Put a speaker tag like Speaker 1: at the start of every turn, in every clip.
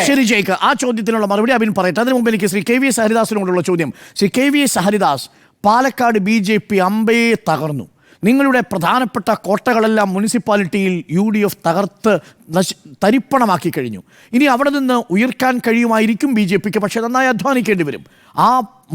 Speaker 1: ശരി ജയിക്ക്, ആ ചോദ്യത്തിനുള്ള മറുപടി അബിൻ പറയട്ടെ. അതിനു മുമ്പ് എനിക്ക് ശ്രീ കെ വി എസ് ഹരിദാസിനോടുള്ള ചോദ്യം. Shri K V S Haridas, Palakkad BJP അമ്പേ തകർന്നു. നിങ്ങളുടെ പ്രധാനപ്പെട്ട കോട്ടകളെല്ലാം മുനിസിപ്പാലിറ്റിയിൽ UDF തകർത്ത് തരിപ്പണമാക്കി കഴിഞ്ഞു. ഇനി അവിടെ നിന്ന് ഉയർക്കാൻ കഴിയുമായിരിക്കും BJPക്ക്, പക്ഷെ നന്നായി അധ്വാനിക്കേണ്ടി വരും. ആ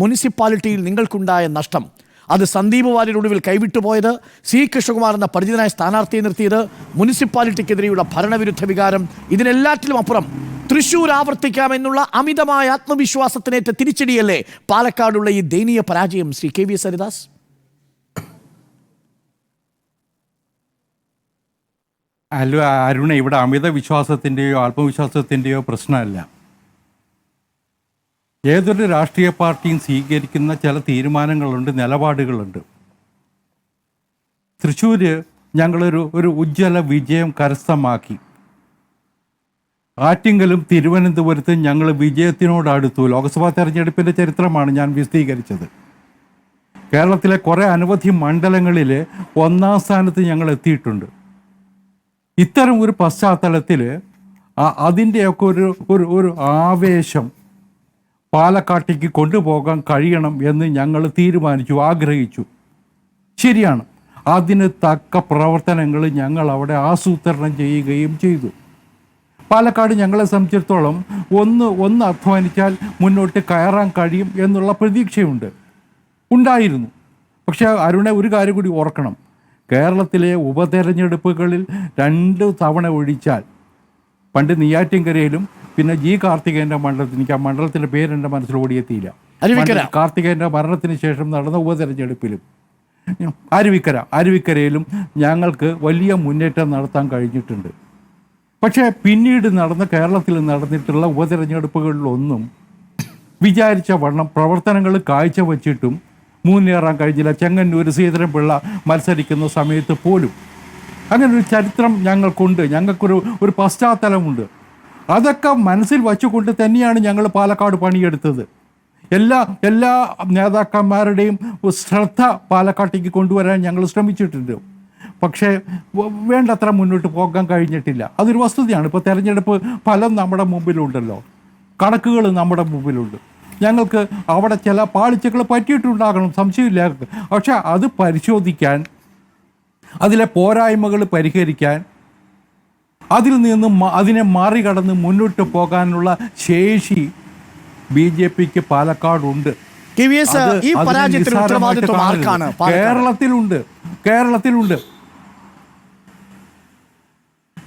Speaker 1: മുനിസിപ്പാലിറ്റിയിൽ നിങ്ങൾക്കുണ്ടായ നഷ്ടം, അത് സന്ദീപ് വാര്യരൊടുവിൽ കൈവിട്ടുപോയത്, C കൃഷ്ണകുമാർ എന്ന പരിചിതനായ സ്ഥാനാർത്ഥിയെ നിർത്തിയത്, മുനിസിപ്പാലിറ്റിക്കെതിരെയുള്ള ഭരണവിരുദ്ധ വികാരം, ഇതിനെല്ലാറ്റിലും അപ്പുറം തൃശ്ശൂർ ആവർത്തിക്കാമെന്നുള്ള അമിതമായ ആത്മവിശ്വാസത്തിനേറ്റ തിരിച്ചടിയല്ലേ പാലക്കാടുള്ള ഈ ദയനീയ പരാജയം? Shri K V S Haridas.
Speaker 2: അല്ല അരുണ, ഇവിടെ അമിത വിശ്വാസത്തിൻ്റെയോ ആത്മവിശ്വാസത്തിൻ്റെയോ പ്രശ്നമല്ല. ഏതൊരു രാഷ്ട്രീയ പാർട്ടിയും സ്വീകരിക്കുന്ന ചില തീരുമാനങ്ങളുണ്ട്, നിലപാടുകളുണ്ട്. തൃശ്ശൂർ ഞങ്ങളൊരു ഉജ്ജ്വല വിജയം കരസ്ഥമാക്കി. ആറ്റിങ്ങലും തിരുവനന്തപുരത്തും ഞങ്ങൾ വിജയത്തിനോടടുത്തു. ലോക്സഭാ തെരഞ്ഞെടുപ്പിൻ്റെ ചരിത്രമാണ് ഞാൻ വിശദീകരിച്ചത്. കേരളത്തിലെ കുറേ അനവധി മണ്ഡലങ്ങളിൽ ഒന്നാം സ്ഥാനത്ത് ഞങ്ങൾ എത്തിയിട്ടുണ്ട്. ഇത്തരം ഒരു പശ്ചാത്തലത്തിൽ അതിൻ്റെയൊക്കെ ഒരു ആവേശം പാലക്കാട്ടേക്ക് കൊണ്ടുപോകാൻ കഴിയണം എന്ന് ഞങ്ങൾ തീരുമാനിച്ചു, ആഗ്രഹിച്ചു. ശരിയാണ്, അതിന് തക്ക പ്രവർത്തനങ്ങൾ ഞങ്ങൾ അവിടെ ആസൂത്രണം ചെയ്യുകയും ചെയ്തു. പാലക്കാട് ഞങ്ങളെ സംബന്ധിച്ചിടത്തോളം ഒന്ന് അധ്വാനിച്ചാൽ മുന്നോട്ട് കയറാൻ കഴിയും എന്നുള്ള പ്രതീക്ഷയുണ്ട്, ഉണ്ടായിരുന്നു. പക്ഷേ അരുണെ, ഒരു കാര്യം കൂടി ഓർക്കണം. കേരളത്തിലെ ഉപതെരഞ്ഞെടുപ്പുകളിൽ 2 തവണ ഒഴിച്ചാൽ, പണ്ട് നെയ്യാറ്റിൻകരയിലും പിന്നെ കാർത്തികേയൻ്റെ മണ്ഡലത്തിൽ, എനിക്ക് ആ മണ്ഡലത്തിൻ്റെ പേര് എൻ്റെ മനസ്സിൽ ഓടിയെത്തിയില്ല, കാർത്തികേയൻ്റെ മരണത്തിന് ശേഷം നടന്ന ഉപതെരഞ്ഞെടുപ്പിലും അരുവിക്കരയിലും ഞങ്ങൾക്ക് വലിയ മുന്നേറ്റം നടത്താൻ കഴിഞ്ഞിട്ടുണ്ട്. പക്ഷേ പിന്നീട് കേരളത്തിൽ നടന്നിട്ടുള്ള ഉപതെരഞ്ഞെടുപ്പുകളിലൊന്നും വിചാരിച്ച വണ്ണം പ്രവർത്തനങ്ങൾ കാഴ്ചവെച്ചിട്ടും മുന്നേറാൻ കഴിഞ്ഞില്ല. ചെങ്ങന്നൂർ ശ്രീധരൻപിള്ള മത്സരിക്കുന്ന സമയത്ത് പോലും അങ്ങനെ ഒരു ചരിത്രം ഞങ്ങൾക്കുണ്ട്, ഞങ്ങൾക്കൊരു പശ്ചാത്തലമുണ്ട്. അതൊക്കെ മനസ്സിൽ വച്ചുകൊണ്ട് തന്നെയാണ് ഞങ്ങൾ പാലക്കാട് പണിയെടുത്തത്. എല്ലാ നേതാക്കന്മാരുടെയും ശ്രദ്ധ പാലക്കാട്ടേക്ക് കൊണ്ടുവരാൻ ഞങ്ങൾ ശ്രമിച്ചിട്ടുണ്ട്. പക്ഷേ വേണ്ടത്ര മുന്നോട്ട് പോകാൻ കഴിഞ്ഞിട്ടില്ല. അതൊരു വസ്തുതയാണ്. ഇപ്പോൾ തെരഞ്ഞെടുപ്പ് ഫലം നമ്മുടെ മുമ്പിലുണ്ടല്ലോ, കണക്കുകൾ നമ്മുടെ മുമ്പിലുണ്ട്. ഞങ്ങൾക്ക് അവിടെ ചില പാളിച്ചകൾ പറ്റിയിട്ടുണ്ടാകണം, സംശയമില്ല. പക്ഷെ അത് പരിശോധിക്കാൻ, അതിലെ പോരായ്മകൾ പരിഹരിക്കാൻ, അതിനെ മറികടന്ന് മുന്നോട്ട് പോകാനുള്ള ശേഷി BJPക്ക് പാലക്കാടുണ്ട്. കേരളത്തിലുണ്ട്.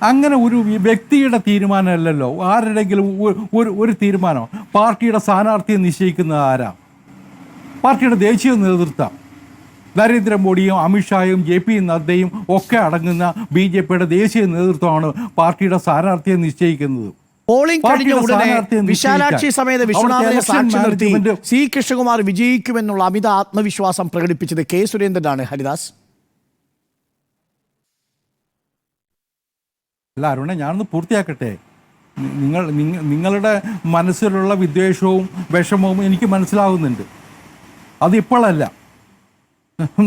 Speaker 2: അങ്ങനെ ഒരു വ്യക്തിയുടെ തീരുമാനമല്ലല്ലോ, ആരുടെങ്കിലും ഒരു തീരുമാനം. പാർട്ടിയുടെ സ്ഥാനാർത്ഥിയെ നിശ്ചയിക്കുന്നത് ആരാ? പാർട്ടിയുടെ ദേശീയ നേതൃത്വം. നരേന്ദ്രമോദിയും അമിത്ഷായും JP നദ്ദയും ഒക്കെ അടങ്ങുന്ന BJPയുടെ ദേശീയ നേതൃത്വമാണ് പാർട്ടിയുടെ സ്ഥാനാർത്ഥിയെ നിശ്ചയിക്കുന്നത്.
Speaker 1: പോളിംഗ് കഴിഞ്ഞ ഉടനെ വിശാലാക്ഷി സമേത വിശ്വനാഥനെ സാക്ഷി നിർത്തി C കൃഷ്ണകുമാർ വിജയിക്കുമെന്നുള്ള അമിത ആത്മവിശ്വാസം പ്രകടിപ്പിച്ചത് K സുരേന്ദ്രനാണ്. ഹരിദാസ്.
Speaker 2: അല്ല അരുണ, ഞാനൊന്ന് പൂർത്തിയാക്കട്ടെ. നിങ്ങളുടെ മനസ്സിലുള്ള വിദ്വേഷവും വിഷമവും എനിക്ക് മനസ്സിലാവുന്നുണ്ട്. അതിപ്പോഴല്ല.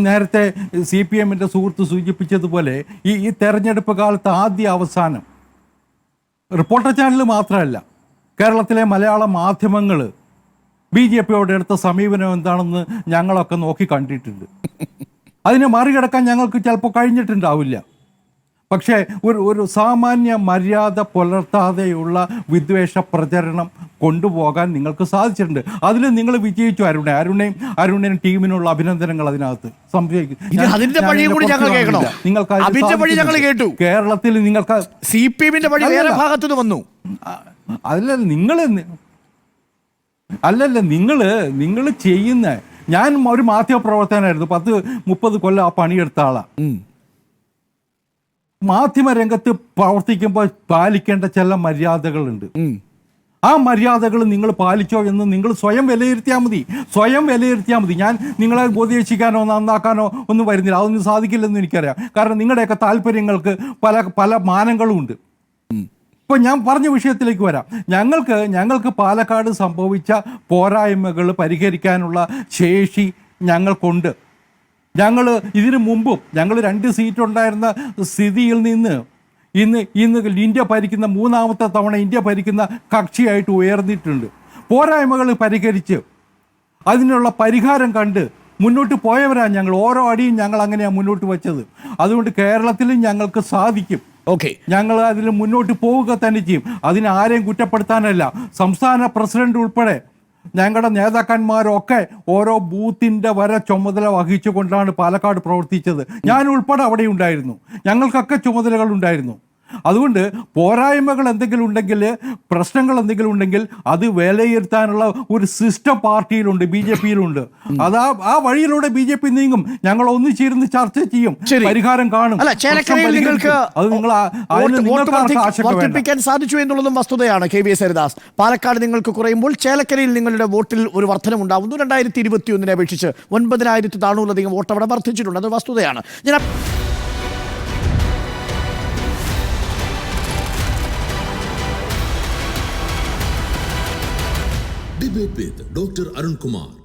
Speaker 2: നേരത്തെ CPMൻ്റെ സുഹൃത്ത് സൂചിപ്പിച്ചതുപോലെ ഈ തെരഞ്ഞെടുപ്പ് കാലത്ത് ആദ്യ അവസാനം റിപ്പോർട്ടർ ചാനൽ മാത്രമല്ല, കേരളത്തിലെ മലയാള മാധ്യമങ്ങൾ BJPയോട് എടുത്ത സമീപനം എന്താണെന്ന് ഞങ്ങളൊക്കെ നോക്കി കണ്ടിട്ടുണ്ട്. അതിനെ മറികടക്കാൻ ഞങ്ങൾക്ക് ചിലപ്പോൾ കഴിഞ്ഞിട്ടുണ്ടാവില്ല. പക്ഷേ ഒരു സാമാന്യ മര്യാദ പുലർത്താതെയുള്ള വിദ്വേഷ പ്രചരണം കൊണ്ടുപോകാൻ നിങ്ങൾക്ക് സാധിച്ചിട്ടുണ്ട്. അതിൽ നിങ്ങൾ വിജയിച്ചു. അരുണയും ടീമിനുള്ള അഭിനന്ദനങ്ങൾ അതിനകത്ത് കേരളത്തിൽ നിങ്ങൾക്ക്
Speaker 1: CPMന്റെ വഴി വേറെ ഭാഗത്തുനിന്ന് വന്നു.
Speaker 2: അല്ലല്ല നിങ്ങൾ ചെയ്യുന്ന, ഞാൻ ഒരു മാധ്യമപ്രവർത്തകനായിരുന്നു, 10-30 കൊല്ലം ആ പണിയെടുത്ത ആളാണ്. മാധ്യമരംഗത്ത് പ്രവർത്തിക്കുമ്പോൾ പാലിക്കേണ്ട ചില മര്യാദകളുണ്ട്. ആ മര്യാദകൾ നിങ്ങൾ പാലിച്ചോ എന്ന് നിങ്ങൾ സ്വയം വിലയിരുത്തിയാൽ മതി. ഞാൻ നിങ്ങളെ ഉപദേശിക്കാനോ നന്നാക്കാനോ ഒന്നും വരുന്നില്ല. അതൊന്നും സാധിക്കില്ലെന്ന് എനിക്കറിയാം. കാരണം നിങ്ങളുടെയൊക്കെ താല്പര്യങ്ങൾക്ക് പല മാനങ്ങളും ഉണ്ട്. ഇപ്പോൾ ഞാൻ പറഞ്ഞ വിഷയത്തിലേക്ക് വരാം. ഞങ്ങൾക്ക് പാലക്കാട് സംഭവിച്ച പോരായ്മകൾ പരിഹരിക്കാനുള്ള ശേഷി ഞങ്ങൾക്കുണ്ട്. ഞങ്ങൾ ഇതിനു മുമ്പും ഞങ്ങൾ 2 സീറ്റ് ഉണ്ടായിരുന്ന സ്ഥിതിയിൽ നിന്ന് ഇന്ന് ഇന്ത്യ ഭരിക്കുന്ന 3ാമത്തെ തവണ ഇന്ത്യ ഭരിക്കുന്ന കക്ഷിയായിട്ട് ഉയർന്നിട്ടുണ്ട്. പോരായ്മകൾ പരിഹരിച്ച് അതിനുള്ള പരിഹാരം കണ്ട് മുന്നോട്ട് പോയവരാണ് ഞങ്ങൾ. ഓരോ അടിയും ഞങ്ങൾ അങ്ങനെയാണ് മുന്നോട്ട് വെച്ചത്. അതുകൊണ്ട് കേരളത്തിലും ഞങ്ങൾക്ക് സാധിക്കും.
Speaker 1: ഓക്കെ,
Speaker 2: ഞങ്ങൾ അതിൽ മുന്നോട്ട് പോവുക തന്നെ ചെയ്യും. അതിന് ആരെയും കുറ്റപ്പെടുത്താനല്ല. സംസ്ഥാന പ്രസിഡന്റ് ഉൾപ്പെടെ ഞങ്ങളുടെ നേതാക്കന്മാരൊക്കെ ഓരോ ബൂത്തിൻ്റെ വരെ ചുമതല വഹിച്ചുകൊണ്ടാണ് പാലക്കാട് പ്രവർത്തിച്ചത്. ഞാൻ ഉൾപ്പെടെ അവിടെ ഉണ്ടായിരുന്നു. ഞങ്ങൾക്കൊക്കെ ചുമതലകൾ ഉണ്ടായിരുന്നു. അതുകൊണ്ട് പോരായ്മകൾ എന്തെങ്കിലും ഉണ്ടെങ്കിൽ, പ്രശ്നങ്ങൾ എന്തെങ്കിലും ഉണ്ടെങ്കിൽ അത് വിലയിരുത്താനുള്ള ഒരു സിസ്റ്റം പാർട്ടിയിലുണ്ട്, BJP-യിലുണ്ട്. അത് ആ വഴിയിലൂടെ BJP നീങ്ങും. ഞങ്ങൾ ഒന്നിച്ചിരുന്ന് ചർച്ച ചെയ്യും, പരിഹാരം കാണും.
Speaker 1: വർദ്ധിപ്പിക്കാൻ സാധിച്ചു എന്നുള്ളതും വസ്തുതയാണ്. KVS ഹരിദാസ്, പാലക്കാട് നിങ്ങൾക്ക് കുറയുമ്പോൾ ചേലക്കരയിൽ നിങ്ങളുടെ വോട്ടിൽ ഒരു വർധനമുണ്ടാവുന്നു. 2021 അപേക്ഷിച്ച് 9,400-ലധികം വോട്ട് അവിടെ വർദ്ധിച്ചിട്ടുണ്ട്. അത് വസ്തുതയാണ്.
Speaker 3: Debate with Dr. Arun Kumar.